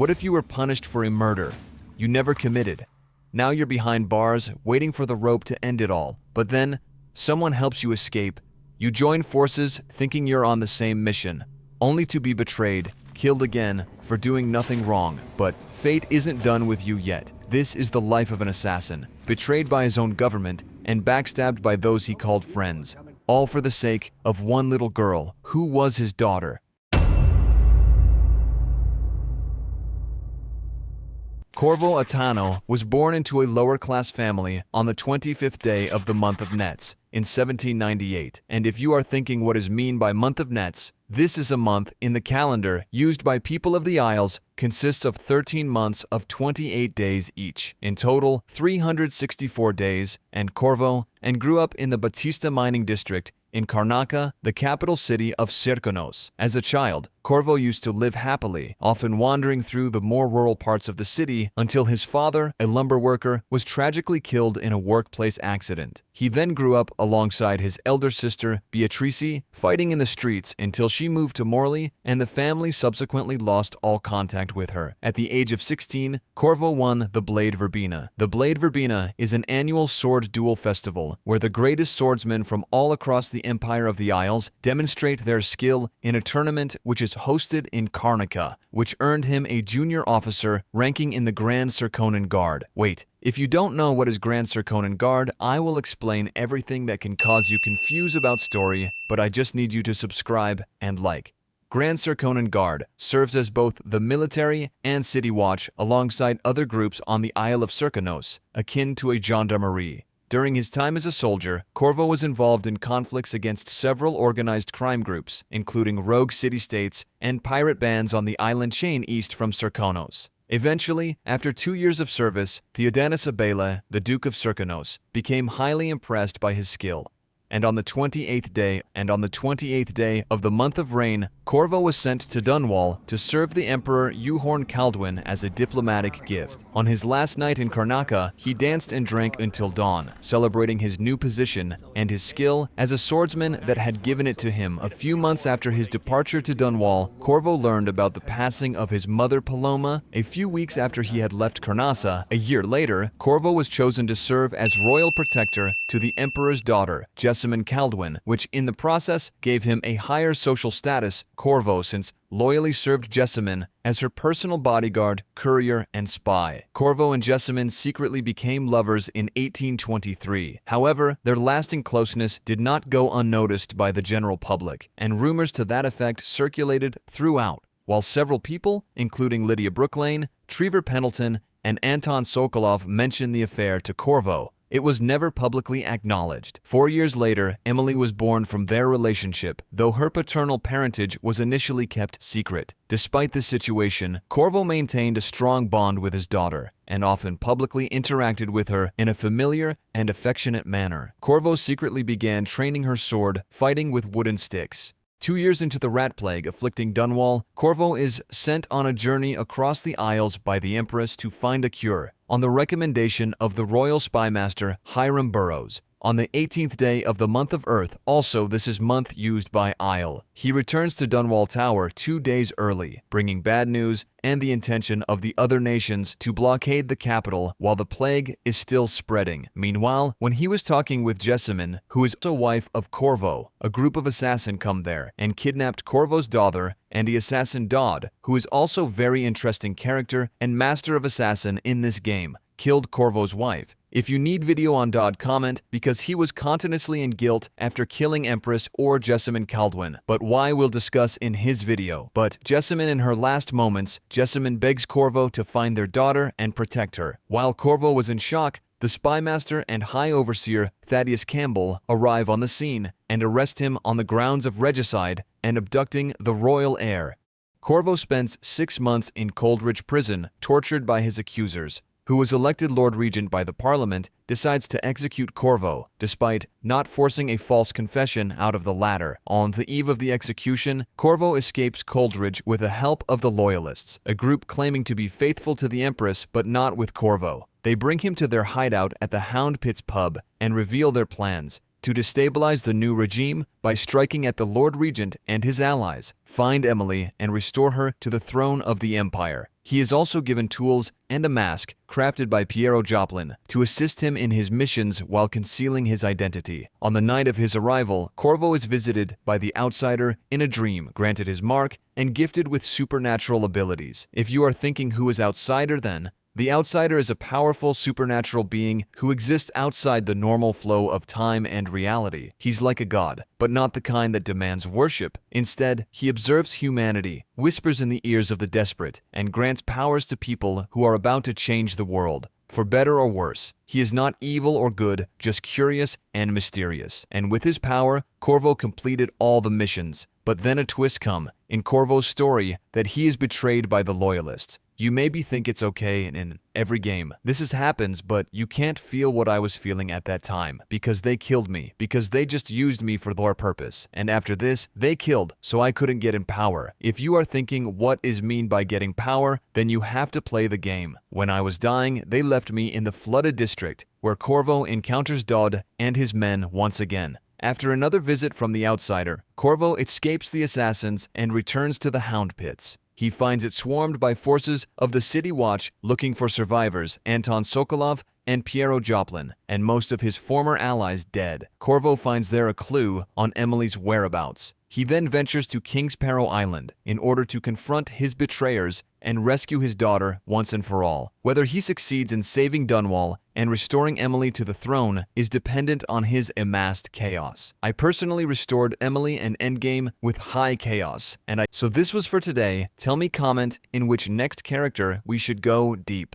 What if you were punished for a murder you never committed? Now you're behind bars, waiting for the rope to end it all. But then, someone helps you escape. You join forces thinking you're on the same mission, only to be betrayed, killed again for doing nothing wrong. But fate isn't done with you yet. This is the life of an assassin, betrayed by his own government and backstabbed by those he called friends, all for the sake of one little girl who was his daughter. Corvo Attano was born into a lower-class family on the 25th day of the month of Nets in 1798. And if you are thinking what is mean by month of Nets, this is a month in the calendar used by people of the Isles, consists of 13 months of 28 days each. In total, 364 days, and Corvo, and grew up in the Batista mining district in Karnaca, the capital city of Serkonos. As a child, Corvo used to live happily, often wandering through the more rural parts of the city until his father, a lumber worker, was tragically killed in a workplace accident. He then grew up alongside his elder sister, Beatrice, fighting in the streets until she moved to Morley, and the family subsequently lost all contact with her. At the age of 16, Corvo won the Blade Verbena. The Blade Verbena is an annual sword duel festival where the greatest swordsmen from all across the Empire of the Isles demonstrate their skill in a tournament which is hosted in Karnaca, which earned him a junior officer ranking in the Grand Serkonan Guard. Wait, if you don't know what is Grand Serkonan Guard, I will explain everything that can cause you confuse about story, but I just need you to subscribe and like. Grand Serkonan Guard serves as both the military and city watch alongside other groups on the Isle of Serkonos, akin to a gendarmerie. During his time as a soldier, Corvo was involved in conflicts against several organized crime groups, including rogue city-states and pirate bands on the island chain east from Serkonos. Eventually, after 2 years of service, Theodanis Abela, the Duke of Serkonos, became highly impressed by his skill. And on the 28th day of the month of Rain, Corvo was sent to Dunwall to serve the Emperor Euhorn Kaldwin as a diplomatic gift. On his last night in Karnaca, he danced and drank until dawn, celebrating his new position and his skill as a swordsman that had given it to him. A few months after his departure to Dunwall, Corvo learned about the passing of his mother Paloma. A few weeks after he had left Karnaca, a year later, Corvo was chosen to serve as royal protector to the Emperor's daughter, Jessamine Kaldwin, which in the process gave him a higher social status. Corvo since loyally served Jessamine as her personal bodyguard, courier, and spy. Corvo and Jessamine secretly became lovers in 1823. However, their lasting closeness did not go unnoticed by the general public, and rumors to that effect circulated throughout, while several people, including Lydia Brooklane, Trevor Pendleton, and Anton Sokolov mentioned the affair to Corvo. It was never publicly acknowledged. 4 years later, Emily was born from their relationship, though her paternal parentage was initially kept secret. Despite this situation, Corvo maintained a strong bond with his daughter, and often publicly interacted with her in a familiar and affectionate manner. Corvo secretly began training her sword, fighting with wooden sticks. 2 years into the rat plague afflicting Dunwall, Corvo is sent on a journey across the Isles by the Empress to find a cure, on the recommendation of the royal spymaster Hiram Burrows. On the 18th day of the month of Earth, also this is month used by Isle, he returns to Dunwall Tower 2 days early, bringing bad news and the intention of the other nations to blockade the capital while the plague is still spreading. Meanwhile, when he was talking with Jessamine, who is also wife of Corvo, a group of assassins come there and kidnapped Corvo's daughter and the assassin Dodd, who is also very interesting character and master of assassin in this game, killed Corvo's wife. If you need video on Dodd, comment, because he was continuously in guilt after killing Empress or Jessamine Kaldwin, but why we'll discuss in his video. But Jessamine in her last moments, Jessamine begs Corvo to find their daughter and protect her. While Corvo was in shock, the spymaster and high overseer Thaddeus Campbell arrive on the scene and arrest him on the grounds of regicide and abducting the royal heir. Corvo spends 6 months in Coldridge Prison, tortured by his accusers. Who was elected Lord Regent by the Parliament, decides to execute Corvo, despite not forcing a false confession out of the latter. On the eve of the execution, Corvo escapes Coldridge with the help of the Loyalists, a group claiming to be faithful to the Empress but not with Corvo. They bring him to their hideout at the Hound Pits pub and reveal their plans. to destabilize the new regime by striking at the Lord Regent and his allies, find Emily, and restore her to the throne of the Empire. He is also given tools and a mask crafted by Piero Joplin to assist him in his missions while concealing his identity. On the night of his arrival, Corvo is visited by the Outsider in a dream, granted his mark, and gifted with supernatural abilities. If you are thinking who is Outsider then, the Outsider is a powerful supernatural being who exists outside the normal flow of time and reality. He's like a god, but not the kind that demands worship. Instead, he observes humanity, whispers in the ears of the desperate, and grants powers to people who are about to change the world, for better or worse. He is not evil or good, just curious and mysterious. And with his power, Corvo completed all the missions. But then a twist come in Corvo's story that he is betrayed by the Loyalists. You maybe think it's okay in every game. This happens, but you can't feel what I was feeling at that time, because they killed me, because they just used me for their purpose. And after this, they killed, so I couldn't get in power. If you are thinking what is mean by getting power, then you have to play the game. When I was dying, they left me in the flooded district, where Corvo encounters Dodd and his men once again. After another visit from the Outsider, Corvo escapes the assassins and returns to the Hound Pits. He finds it swarmed by forces of the City Watch looking for survivors, Anton Sokolov and Piero Joplin, and most of his former allies dead. Corvo finds there a clue on Emily's whereabouts. He then ventures to King's Peril Island in order to confront his betrayers and rescue his daughter once and for all. Whether he succeeds in saving Dunwall and restoring Emily to the throne is dependent on his amassed chaos. I personally restored Emily and Endgame with high chaos, so this was for today. Tell me comment in which next character we should go deep.